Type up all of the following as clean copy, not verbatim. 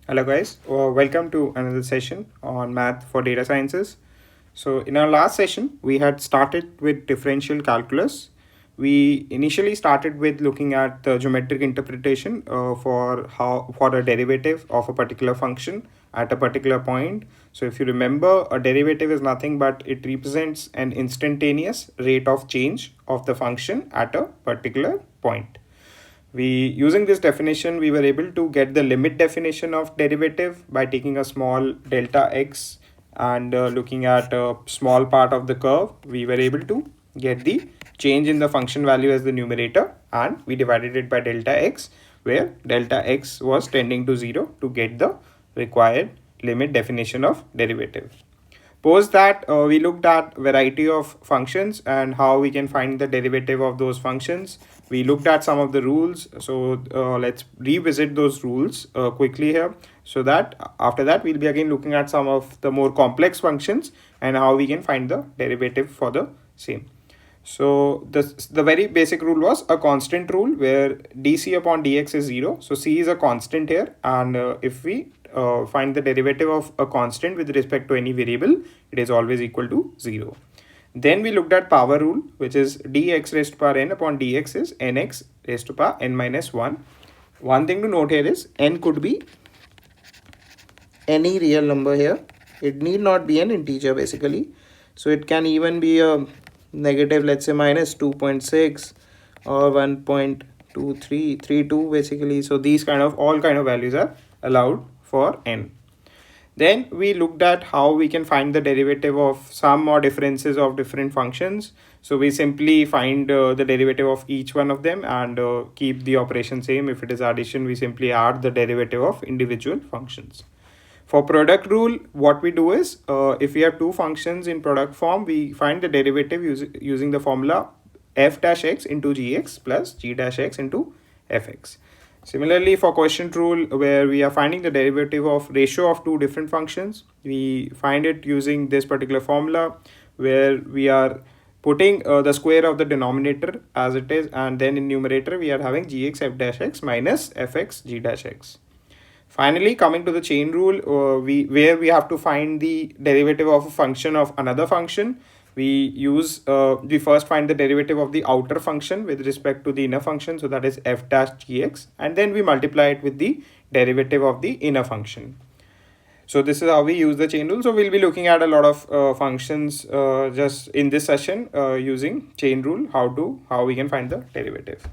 Hello guys, welcome to another session on math for data sciences. So in our last session, we had started with differential calculus. We initially started with looking at the geometric interpretation for a derivative of a particular function at a particular point. So if you remember, a derivative is nothing but it represents an instantaneous rate of change of the function at a particular point. Using this definition, we were able to get the limit definition of derivative by taking a small delta x and looking at a small part of the curve. We were able to get the change in the function value as the numerator, and we divided it by delta x, where delta x was tending to 0 to get the required limit definition of derivative. Post that, we looked at variety of functions and how we can find the derivative of those functions. We looked at some of the rules. So let's revisit those rules quickly here, so that after that we'll be again looking at some of the more complex functions and how we can find the derivative for the same. So the very basic rule was a constant rule where dc upon dx is 0. So c is a constant here, and if we find the derivative of a constant with respect to any variable, it is always equal to 0. Then we looked at power rule, which is dx raised to power n upon dx is nx raised to power n minus 1. One thing to note here is n could be any real number here. It need not be an integer basically. So it can even be a negative, let's say minus 2.6 or 1.2332 basically. So these all kind of values are allowed for n. Then we looked at how we can find the derivative of sum or differences of different functions. So we simply find the derivative of each one of them and keep the operation same. If it is addition, we simply add the derivative of individual functions. For product rule, what we do is, if we have two functions in product form, we find the derivative using the formula f dash x into gx plus g dash x into fx. Similarly, for quotient rule, where we are finding the derivative of ratio of two different functions, we find it using this particular formula, where we are putting the square of the denominator as it is, and then in numerator we are having gx f dash x minus fx g dash x. Finally, coming to the chain rule, where we have to find the derivative of a function of another function, we first find the derivative of the outer function with respect to the inner function, so that is f dash gx, and then we multiply it with the derivative of the inner function. So this is how we use the chain rule. So we'll be looking at a lot of functions just in this session using chain rule, how we can find the derivative.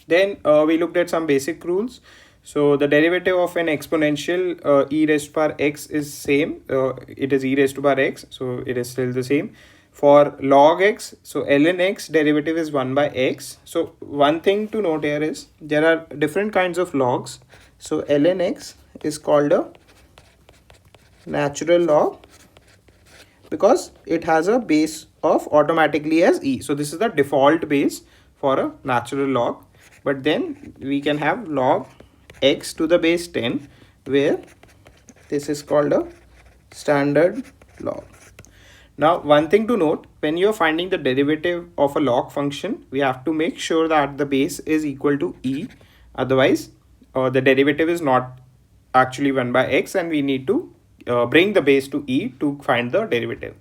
Then we looked at some basic rules. So the derivative of an exponential e raised to power x is same. It is e raised to power x, so it is still the same. For log x, so ln x derivative is 1 by x. So one thing to note here is there are different kinds of logs. So ln x is called a natural log because it has a base of automatically as e. So this is the default base for a natural log. But then we can have log x to the base 10, where this is called a standard log. Now, one thing to note, when you're finding the derivative of a log function, we have to make sure that the base is equal to e. Otherwise, the derivative is not actually 1 by x, and we need to bring the base to e to find the derivative.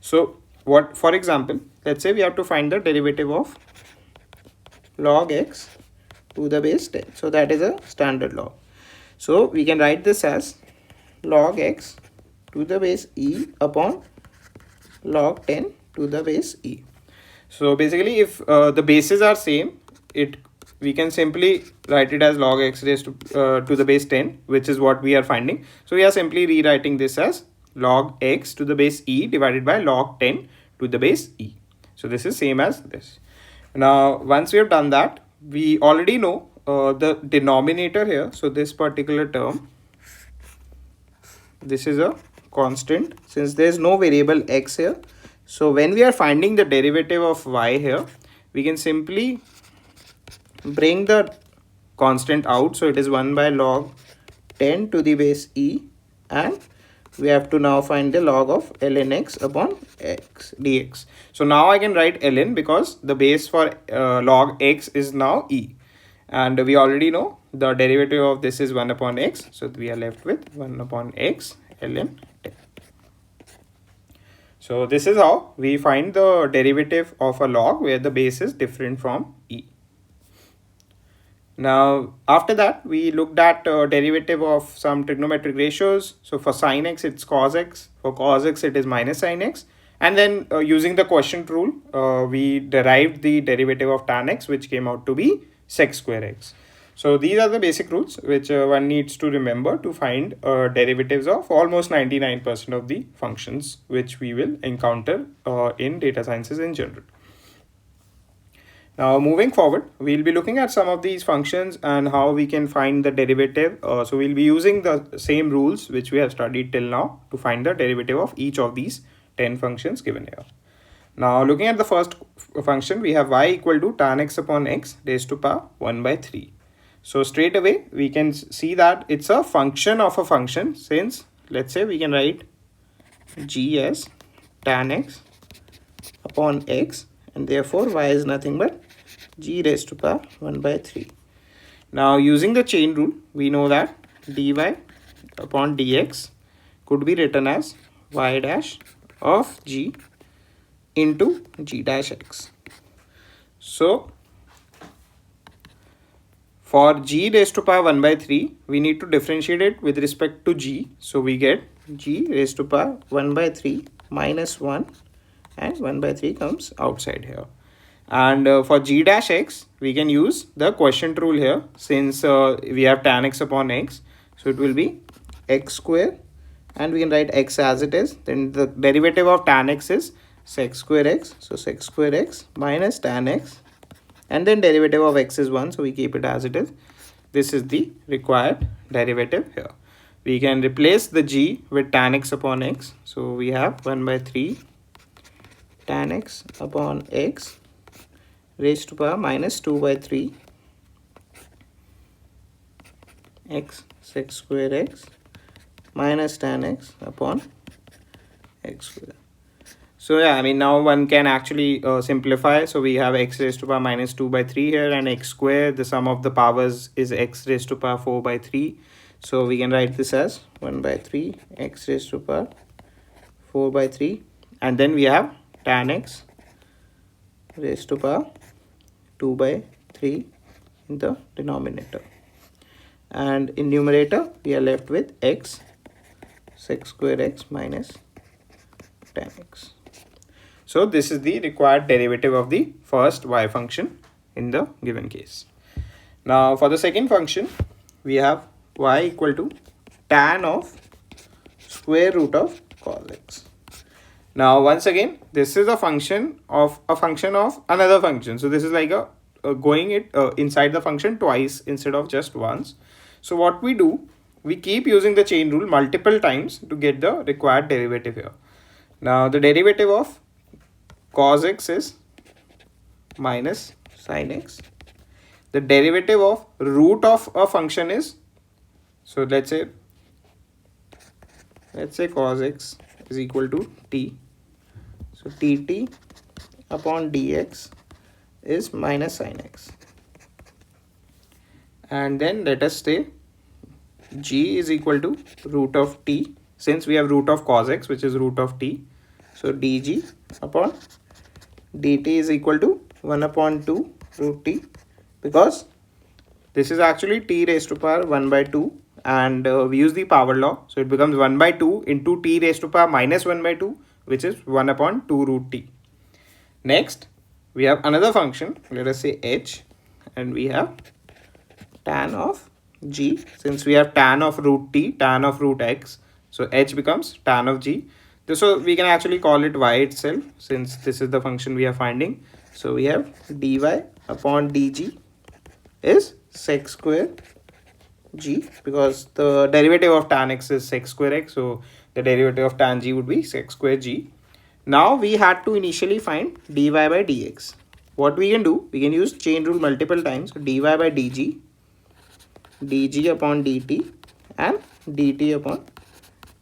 So for example, let's say we have to find the derivative of log x to the base 10. So that is a standard log. So we can write this as log x to the base e upon log 10 to the base e. So basically, if the bases are same, we can simply write it as log x raised to the base 10, which is what we are finding. So we are simply rewriting this as log x to the base e divided by log 10 to the base e. So this is same as this. Now, once we have done that, we already know the denominator here. So this particular term, this is a constant since there is no variable x here. So when we are finding the derivative of y here, we can simply bring the constant out. So it is 1 by log 10 to the base e, and we have to now find the log of ln x upon x dx. So now I can write ln because the base for log x is now e, and we already know the derivative of this is 1 upon x. So we are left with 1 upon x ln 10. So this is how we find the derivative of a log where the base is different from e. Now after that we looked at derivative of some trigonometric ratios. So for sin x it's cos x, for cos x it is minus sin x, and then using the quotient rule we derived the derivative of tan x, which came out to be sec square x. So these are the basic rules which one needs to remember to find derivatives of almost 99% of the functions which we will encounter in data sciences in general. Now moving forward, we'll be looking at some of these functions and how we can find the derivative. So we'll be using the same rules which we have studied till now to find the derivative of each of these 10 functions given here. Now looking at the first function, we have y equal to tan x upon x raised to power 1 by 3. So straight away we can see that it's a function of a function, since let's say we can write g as tan x upon x, and therefore y is nothing but g raised to power 1 by 3. Now using the chain rule, we know that dy upon dx could be written as y dash of g into g dash x. So for g raised to power 1 by 3, we need to differentiate it with respect to g. So we get g raised to power 1 by 3 minus 1, and 1 by 3 comes outside here. And for g dash x, we can use the quotient rule here, since we have tan x upon x. So it will be x square, and we can write x as it is. Then the derivative of tan x is sec square x. So sec square x minus tan x, and then derivative of x is 1. So we keep it as it is. This is the required derivative here. We can replace the g with tan x upon x. So we have 1 by 3 tan x upon x raised to power minus 2 by 3 x sec square x minus tan x upon x square. So yeah, I mean now one can actually simplify. So we have x raised to power minus 2 by 3 here, and x square, the sum of the powers is x raised to power 4 by 3. So we can write this as 1 by 3 x raised to power 4 by 3, and then we have tan x raised to power 2 by 3 in the denominator, and in numerator we are left with x sec square x minus tan x. So this is the required derivative of the first y function in the given case. Now for the second function, we have y equal to tan of square root of cos x. Now once again, this is a function of another function. So this is like a going it inside the function twice instead of just once. So what we do, we keep using the chain rule multiple times to get the required derivative here. Now the derivative of cos x is minus sin x. The derivative of root of a function is, so let's say cos x is equal to t. So dt upon dx is minus sin x. And then let us say g is equal to root of t, since we have root of cos x, which is root of t. So dg upon dt is equal to 1 upon 2 root t, because this is actually t raised to power 1 by 2, and we use the power law. So it becomes 1 by 2 into t raised to power minus 1 by 2, which is 1 upon 2 root t. Next, we have another function, let us say h, and we have tan of g. Since we have tan of root t, tan of root x, so h becomes tan of g. So we can actually call it y itself, since this is the function we are finding. So we have dy upon dg is sec square g, because the derivative of tan x is sec square x, so the derivative of tan g would be sec square g. Now we had to initially find dy by dx. What we can do, we can use chain rule multiple times. So dy by dg, dg upon dt, and dt upon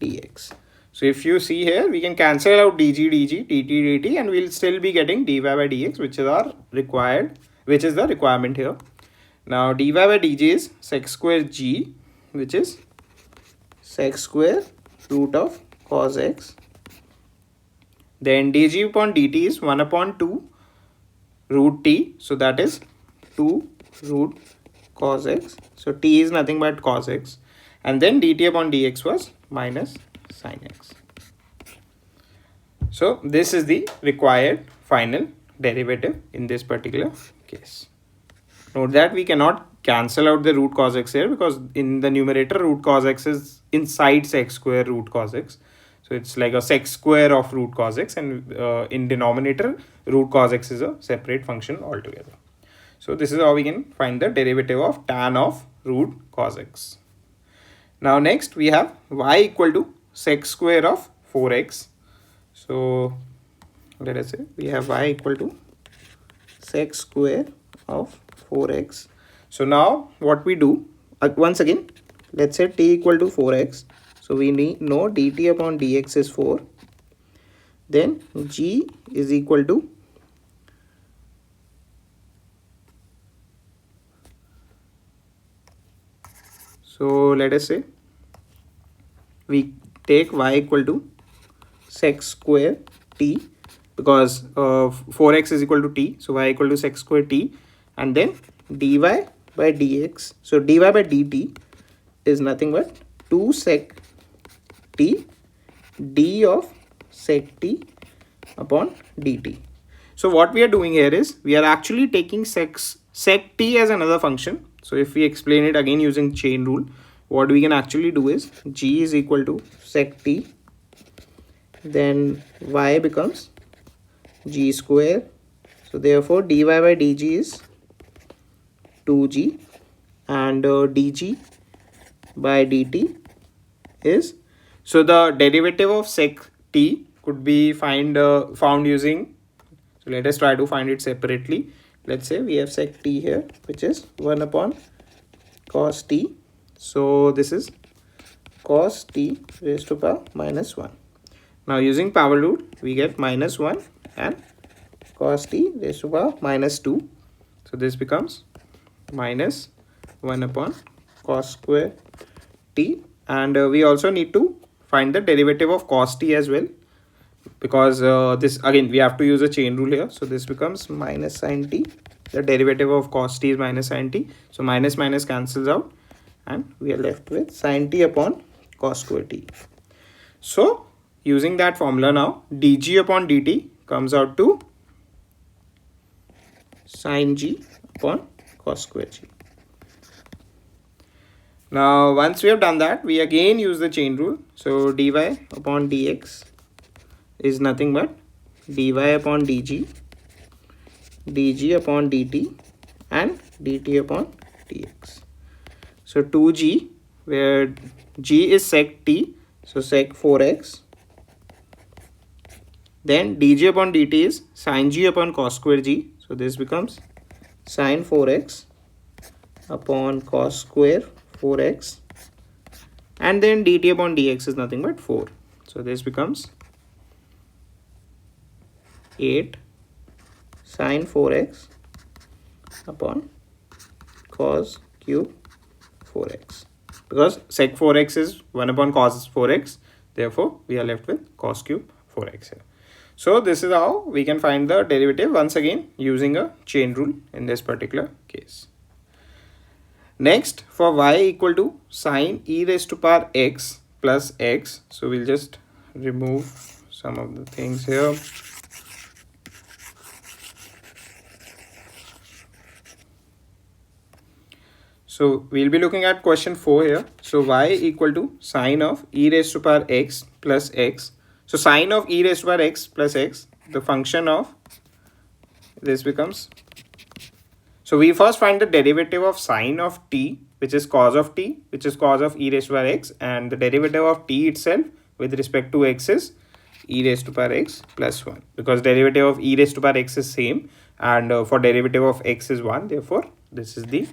dx. So if you see here, we can cancel out dg, dt, dt, and we'll still be getting dy by dx, which is the requirement here. Now dy by dg is sec square g, which is sec square root of cos x. Then dg upon dt is 1 upon 2 root t. So that is 2 root cos x. So t is nothing but cos x. And then dt upon dx was minus sin x. So this is the required final derivative in this particular case. Note that we cannot cancel out the root cos x here, because in the numerator root cos x is inside sec square root cos x. So it's like a sec square of root cos x, and in denominator root cos x is a separate function altogether. So this is how we can find the derivative of tan of root cos x. Now next we have y equal to sec square of 4x. So let us say we have y equal to sec square of 4x. So now what we do, once again, let's say t equal to 4x. So we need know dt upon dx is 4. Then g is equal to so let us say we take y equal to sec square t, because 4x is equal to t, so y equal to sec square t, and then dy by dx. So dy by dt is nothing but 2 sec t d of sec t upon dt. So what we are doing here is we are actually taking sec t as another function. So if we explain it again using chain rule, what we can actually do is g is equal to sec t, then y becomes g square. So therefore dy by dg is 2g, and dg by dt is, so the derivative of sec t could be found using, so let us try to find it separately. Let's say we have sec t here, which is 1 upon cos t. So this is cos t raised to power minus 1. Now using power rule, we get minus 1 and cos t raised to power minus 2. So this becomes minus 1 upon cos square t. And we also need to find the derivative of cos t as well, because this again we have to use a chain rule here. So this becomes minus sin t. The derivative of cos t is minus sin t. So minus minus cancels out, and we are left with sin t upon cos square t. So using that formula now, dg upon dt comes out to sin g upon cos square g. Now once we have done that, we again use the chain rule. So dy upon dx is nothing but dy upon dg, dg upon dt, and dt upon dx. So 2g, where g is sec t, so sec 4x. Then dg upon dt is sin g upon cos square g. So this becomes sin 4x upon cos square 4x. And then dt upon dx is nothing but 4. So this becomes 8 sin 4x upon cos cube 4x. Because sec 4x is 1 upon cos 4x. Therefore, we are left with cos cube 4x here. So this is how we can find the derivative, once again using a chain rule in this particular case. Next, for y equal to sin e raised to power x plus x. So we'll just remove some of the things here. So we'll be looking at question 4 here. So y equal to sine of e raised to power x plus x. So sine of e raised to power x plus x, the function of this becomes, so we first find the derivative of sine of t, which is cos of t, which is cos of e raised to power x, and the derivative of t itself with respect to x is e raised to power x plus 1, because derivative of e raised to power x is same, and for derivative of x is 1. Therefore this is the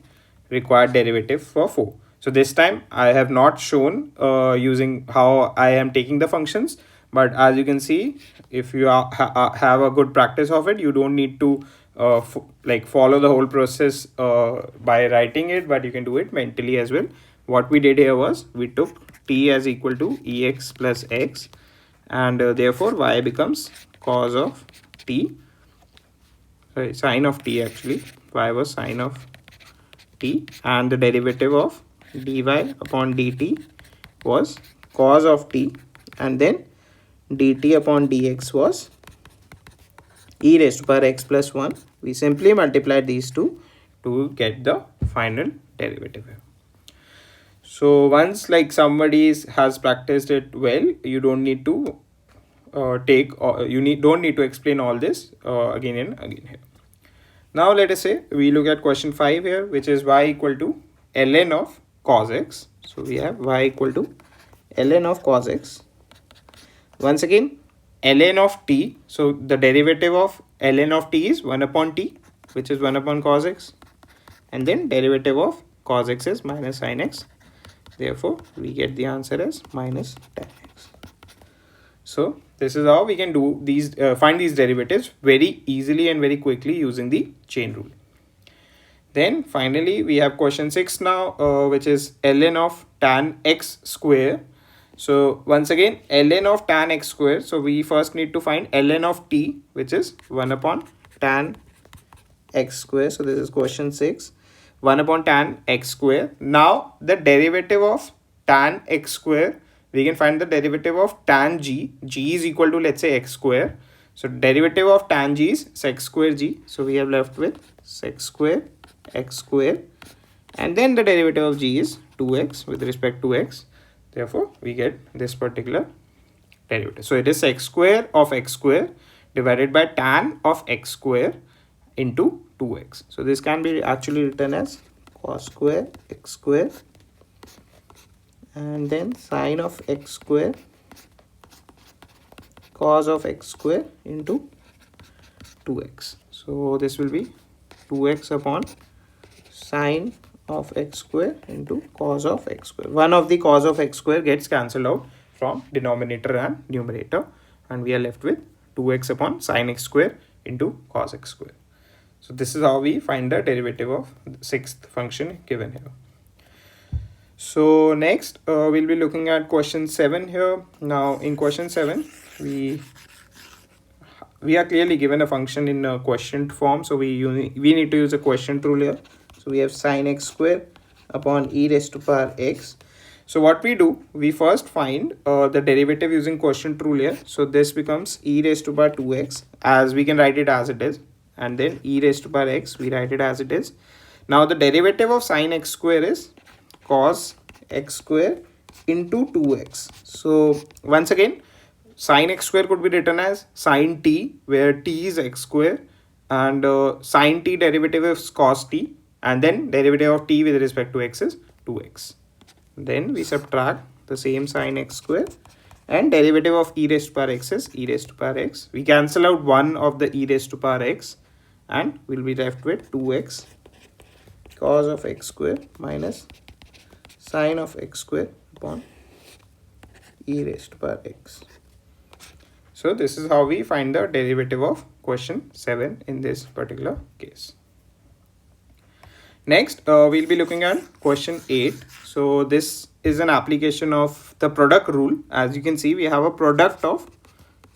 required derivative for 4. So this time I have not shown using how I am taking the functions, but as you can see, if you have a good practice of it, you don't need to like follow the whole process by writing it, but you can do it mentally as well. What we did here was we took t as equal to ex plus x, and therefore y becomes cos of t, sorry, sine of t actually. Y was sine of t, and the derivative of dy upon dt was cos of t, and then dt upon dx was e raised to power x plus 1. We simply multiply these two to get the final derivative. So once like somebody has practiced it well, you don't need to don't need to explain all this again and again here. Now let us say we look at question 5 here, which is y equal to ln of cos x. So we have y equal to ln of cos x. Once again, ln of t, so the derivative of ln of t is 1 upon t, which is 1 upon cos x, and then derivative of cos x is minus sin x. Therefore we get the answer as minus tan x. So this is how we can do these find these derivatives very easily and very quickly using the chain rule. Then finally we have question 6 now, which is ln of tan x square. So once again, ln of tan x square. So we first need to find ln of t, which is 1 upon tan x square. So this is question 6. 1 upon tan x square. Now the derivative of tan x square, we can find the derivative of tan g. G is equal to, let's say, x square. So derivative of tan g is sec square g. So we have left with sec square x square. And then the derivative of g is 2x with respect to x. Therefore, we get this particular derivative. So it is sec square of x square divided by tan of x square into 2x. So this can be actually written as cos square x square and then sine of x square cos of x square into 2x. So this will be 2x upon sine of x square into cos of x square. One of the cos of x square gets cancelled out from denominator and numerator, and we are left with 2x upon sine x square into cos x square. So this is how we find the derivative of the sixth function given here. So next we'll be looking at question 7 here. Now in question 7 we are clearly given a function in a quotient form, so we need to use a quotient rule here. So we have sine x square upon e raised to power x. So what we do, we first find the derivative using quotient rule here. So this becomes e raised to power 2x, as we can write it as it is, and then e raised to power x, we write it as it is. Now the derivative of sine x square is cos x square into 2x. So once again, sine x square could be written as sine t, where t is x square, and sine t derivative is cos t, and then derivative of t with respect to x is 2x. Then we subtract the same sine x square, and derivative of e raised to power x is e raised to power x. We cancel out one of the e raised to power x, and we'll be left with 2x cos of x square minus sine of x square upon e raised to power x. So this is how we find the derivative of question 7 in this particular case. Next, we'll be looking at question 8. So this is an application of the product rule. As you can see, we have a product of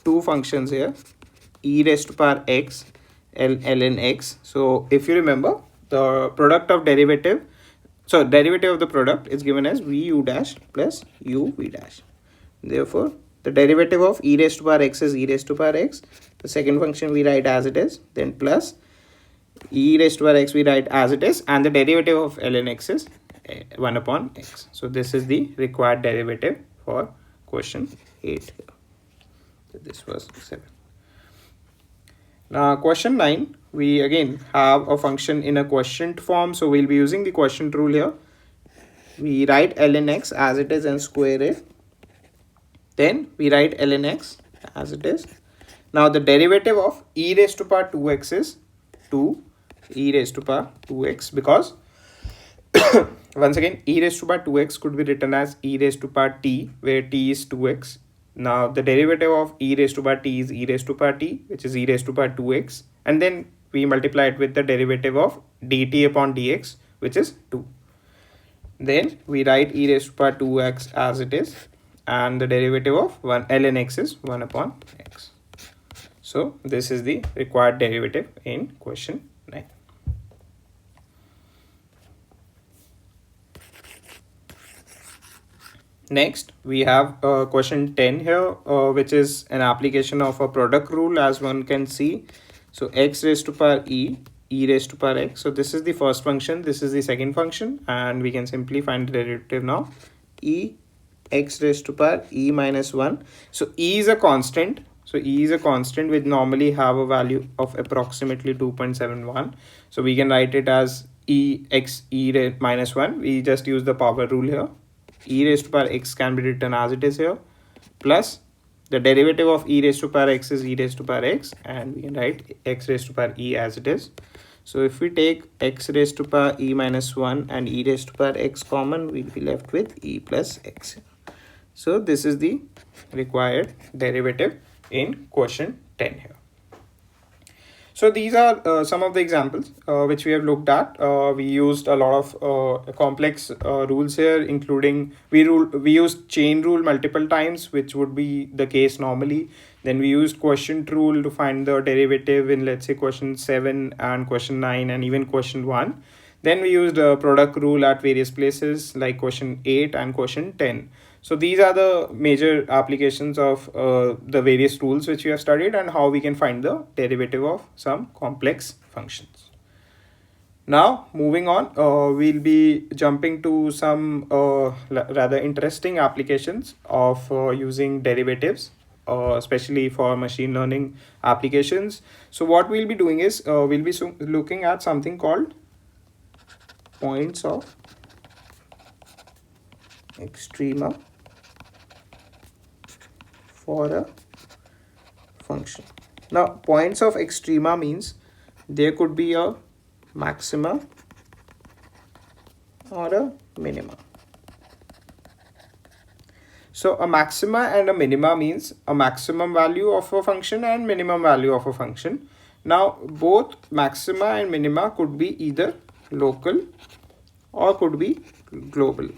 two functions here, e raised to power x and ln x. So if you remember, the product of derivative, so derivative of the product is given as vu dash plus uv dash. Therefore, the derivative of e raised to power x is e raised to power x. The second function we write as it is, then plus e raised to power x we write as it is, and the derivative of ln x is 1 upon x. So this is the required derivative for question 8 here. So this was 7. Now question 9, we again have a function in a quotient form, so we'll be using the quotient rule here. We write ln x as it is and square it. Then we write ln x as it is. Now the derivative of e raised to power 2x is 2 e raised to power 2x, because once again e raised to power 2x could be written as e raised to power t, where t is 2x. Now the derivative of e raised to power t is e raised to power t, which is e raised to power 2x, and then we multiply it with the derivative of dt upon dx, which is 2. Then we write e raised to power 2x as it is, and the derivative of 1 ln x is 1 upon x. So this is the required derivative in question 9. Next, we have question 10 here, which is an application of a product rule, as one can see. So x raised to power e raised to power x. So this is the first function, this is the second function, and we can simply find the derivative now. E x raised to power e minus 1. So e is a constant. So e is a constant which normally have a value of approximately 2.71. So we can write it as e x e minus 1. We just use the power rule here. E raised to power x can be written as it is here, plus the derivative of e raised to power x is e raised to power x, and we can write x raised to power e as it is. So if we take x raised to power e minus 1 and e raised to power x common, we'll be left with e plus x. So this is the required derivative in question 10 here. So these are some of the examples which we have looked at. We used a lot of complex rules here, including we used chain rule multiple times, which would be the case normally. Then we used quotient rule to find the derivative in, let's say, question 7 and question 9 and even question 1. Then we used a product rule at various places like question 8 and question 10. So these are the major applications of the various rules which we have studied, and how we can find the derivative of some complex functions. Now moving on, we'll be jumping to some rather interesting applications of using derivatives, especially for machine learning applications. So what we'll be doing is we'll be looking at something called points of extrema for a function. Now points of extrema means there could be a maxima or a minima. So a maxima and a minima means a maximum value of a function and minimum value of a function. Now both maxima and minima could be either local or could be global.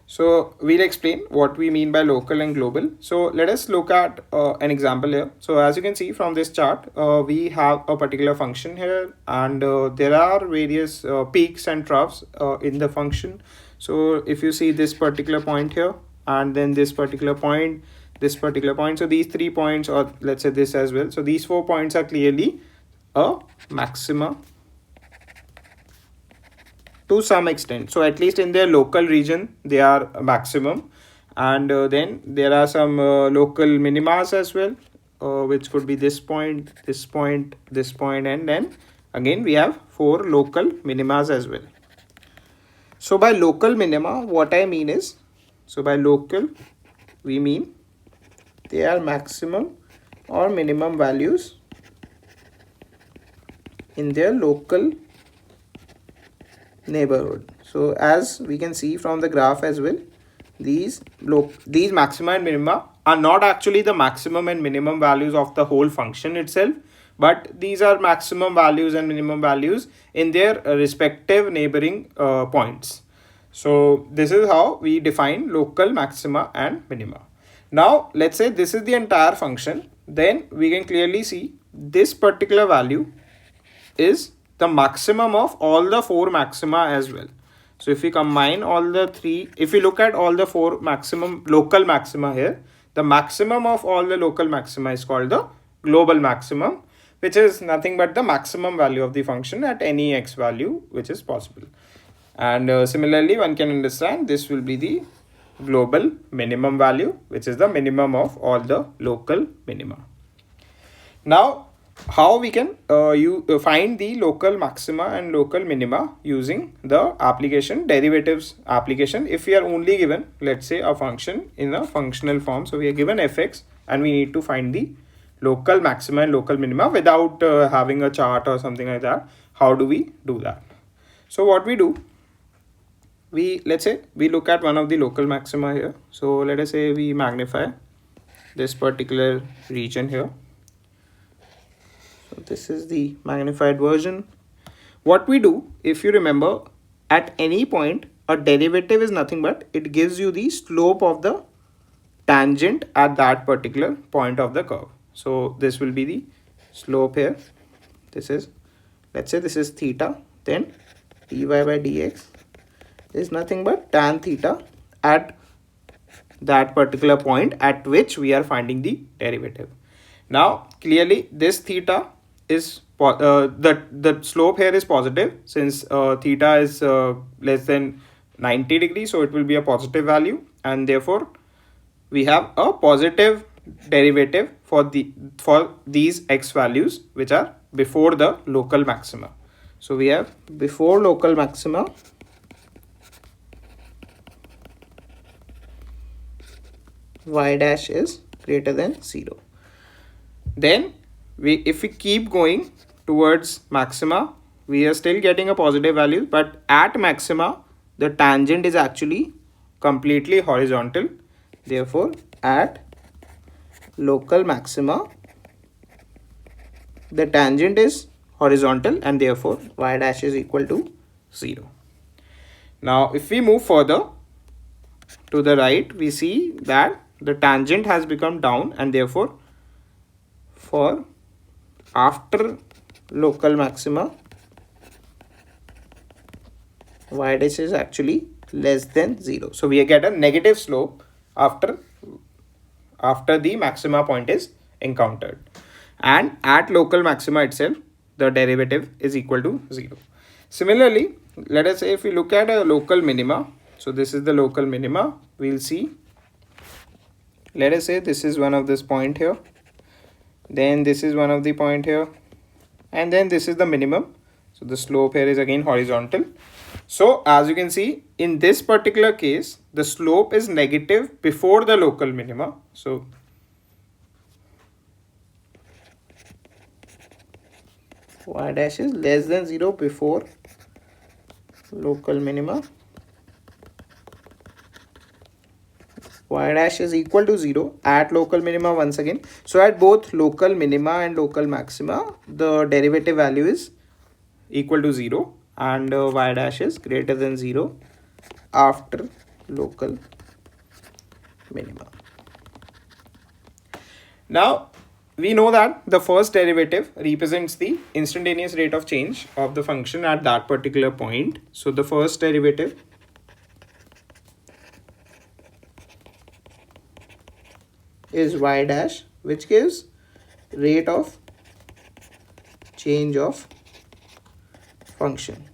So we'll explain what we mean by local and global. So let us look at an example here. So as you can see from this chart, we have a particular function here, and there are various peaks and troughs in the function. So if you see this particular point here, and then this particular point, so these 3 points, or let's say this as well. So these 4 points are clearly a maxima to some extent. So at least in their local region they are a maximum, and then there are some local minimas as well, which could be this point, this point, this point, and then again we have 4 local minimas as well. So by local minima, what I mean is, so by local we mean they are maximum or minimum values in their local neighborhood. So as we can see from the graph as well, these maxima and minima are not actually the maximum and minimum values of the whole function itself, but these are maximum values and minimum values in their respective neighboring points. So this is how we define local maxima and minima. Now let's say this is the entire function, then we can clearly see this particular value is the maximum of all the 4 maxima as well. So if we combine all the 3, if we look at all the 4 maximum local maxima here, the maximum of all the local maxima is called the global maximum, which is nothing but the maximum value of the function at any x value which is possible. And similarly, one can understand this will be the global minimum value, which is the minimum of all the local minima. Now how we can find the local maxima and local minima using the application derivatives application. If we are only given, let's say, a function in a functional form, so we are given fx and we need to find the local maxima and local minima without having a chart or something like that. How do we do that? So what we do, let's say we look at one of the local maxima here. So let us say we magnify this particular region here. So this is the magnified version. What we do, if you remember, at any point, a derivative is nothing but it gives you the slope of the tangent at that particular point of the curve. So this will be the slope here. This is, let's say this is theta, then dy by dx is nothing but tan theta at that particular point at which we are finding the derivative. Now clearly this theta is the slope here is positive, since theta is less than 90 degrees, so it will be a positive value, and therefore we have a positive derivative for these x values which are before the local maxima. So we have before local maxima y dash is greater than 0. Then if we keep going towards maxima, we are still getting a positive value, but at maxima the tangent is actually completely horizontal. Therefore at local maxima the tangent is horizontal, and therefore y dash is equal to 0. Now if we move further to the right, we see that the tangent has become down, and therefore for after local maxima y dash is actually less than 0. So we get a negative slope after the maxima point is encountered, and at local maxima itself the derivative is equal to 0. Similarly, let us say if we look at a local minima, so this is the local minima, we'll see, let us say this is one of this point here, then this is one of the point here, and then this is the minimum. So the slope here is again horizontal. So as you can see, in this particular case the slope is negative before the local minima. So y dash is less than 0 before local minima, y dash is equal to 0 at local minima once again. So at both local minima and local maxima the derivative value is equal to 0, and y dash is greater than 0 after local minima. Now we know that the first derivative represents the instantaneous rate of change of the function at that particular point. So the first derivative is y dash, which gives rate of change of function.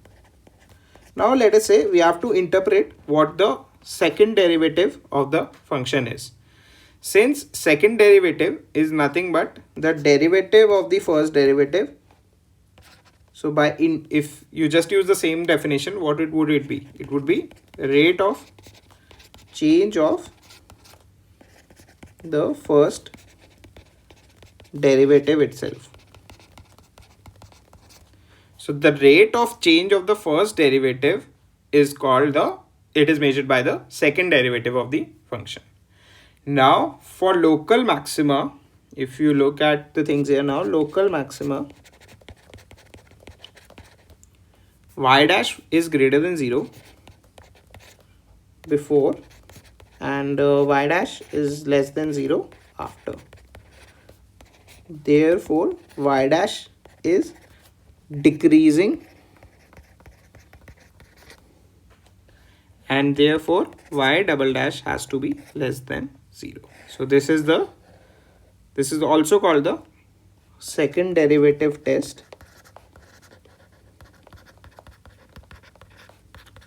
Now let us say we have to interpret what the second derivative of the function is. Since second derivative is nothing but the derivative of the first derivative, so if you just use the same definition, what would it be? It would be rate of change of the first derivative itself. So the rate of change of the first derivative is called it is measured by the second derivative of the function. Now for local maxima, if you look at the things here now, local maxima y dash is greater than 0 before, and y dash is less than 0 after. Therefore y dash is decreasing, and therefore y double dash has to be less than 0. So this is also called the second derivative test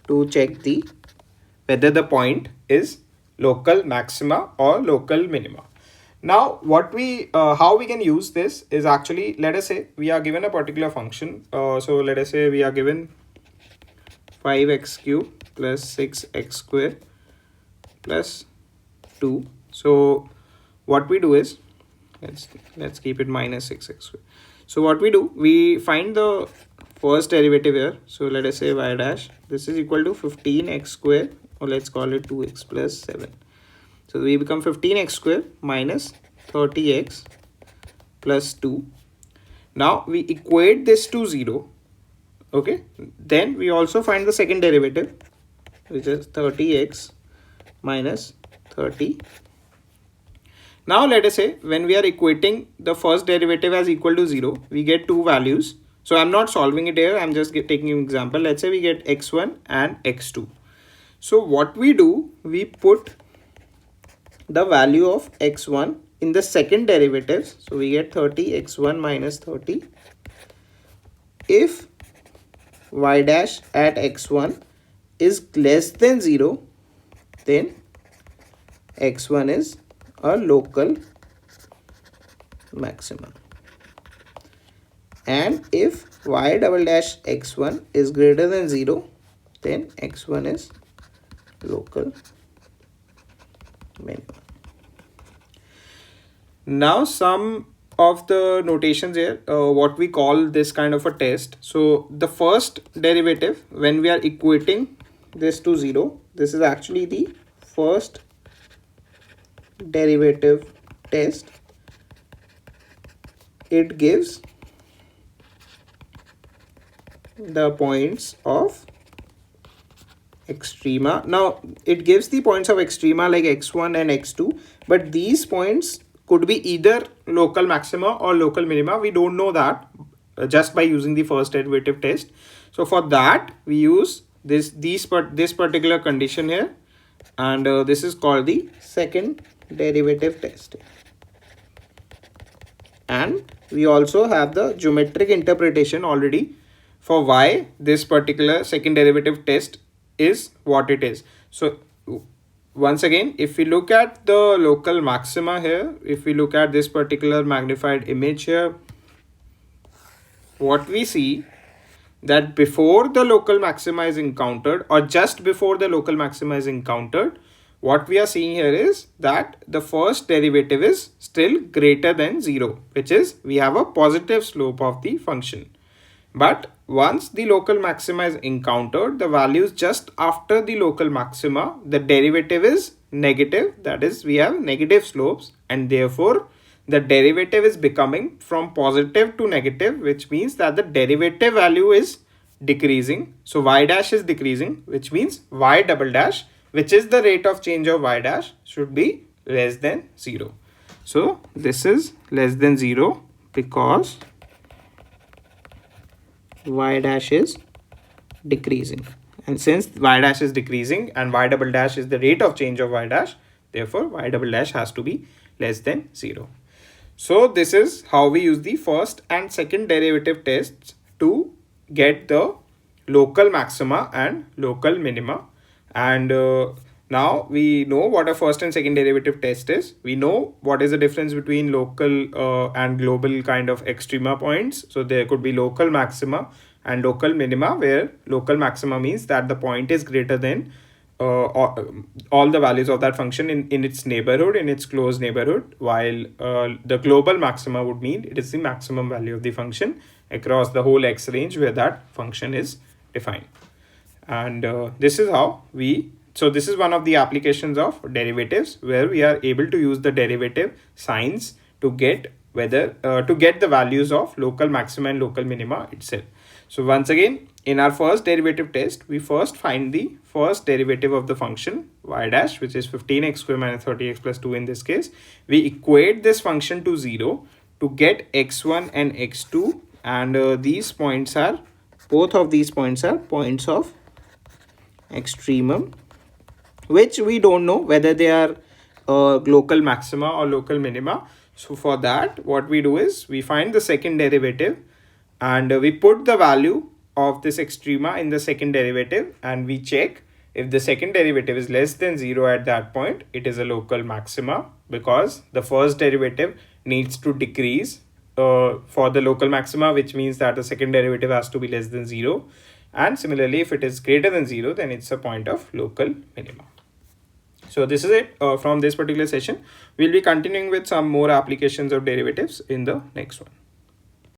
to check whether the point is local maxima or local minima. Now how we can use this is actually, let us say we are given a particular function. So let us say we are given 5x cubed plus 6x squared plus 2. So what we do is, let's keep it minus 6x squared. So what we do, we find the first derivative here. So let us say y dash, this is equal to 15x squared, or let's call it 2x plus 7. So we become 15x squared minus 30x plus 2. Now we equate this to 0. Okay, then we also find the second derivative, which is 30x minus 30. Now let us say when we are equating the first derivative as equal to 0, we get two values. So I'm not solving it here, I'm just taking an example. Let's say we get x1 and x2. So what we do, we put the value of x1 in the second derivative. So we get 30 x1 minus 30. If y dash at x1 is less than 0, then x1 is a local maximum. And if y double dash x1 is greater than 0, then x1 is local minimum. Now some of the notations here, what we call this kind of a test. So the first derivative, when we are equating this to 0, this is actually the first derivative test. It gives the points of extrema. Now it gives the points of extrema like x1 and x2, but these points could be either local maxima or local minima. We don't know that just by using the first derivative test. So for that we use this particular condition here, and this is called the second derivative test. And we also have the geometric interpretation already for why this particular second derivative test is what it is. So once again, if we look at the local maxima here, if we look at this particular magnified image here, what we see that before the local maxima is encountered, or just before the local maxima is encountered, what we are seeing here is that the first derivative is still greater than 0, which is we have a positive slope of the function. But once the local maxima is encountered, the values just after the local maxima, the derivative is negative. That is, we have negative slopes, and therefore the derivative is becoming from positive to negative, which means that the derivative value is decreasing. So y dash is decreasing, which means y double dash, which is the rate of change of y dash, should be less than 0. So this is less than 0 because y dash is decreasing, and since y dash is decreasing and y double dash is the rate of change of y dash, therefore y double dash has to be less than 0. So this is how we use the first and second derivative tests to get the local maxima and local minima. And now we know what a first and second derivative test is. We know what is the difference between local and global kind of extrema points. So there could be local maxima and local minima, where local maxima means that the point is greater than all the values of that function in its neighborhood, in its close neighborhood, while the global maxima would mean it is the maximum value of the function across the whole x range where that function is defined. And this is how so this is one of the applications of derivatives, where we are able to use the derivative signs to get whether to get the values of local maxima and local minima itself. So once again, in our first derivative test, we first find the first derivative of the function y dash, which is 15x square minus 30x plus 2 in this case. We equate this function to 0 to get x1 and x2, and these points are, both of these points are points of extremum, which we don't know whether they are local maxima or local minima. So for that, what we do is we find the second derivative, and we put the value of this extrema in the second derivative, and we check if the second derivative is less than 0 at that point, it is a local maxima, because the first derivative needs to decrease for the local maxima, which means that the second derivative has to be less than 0. And similarly, if it is greater than 0, then it's a point of local minima. So this is it from this particular session. We'll be continuing with some more applications of derivatives in the next one.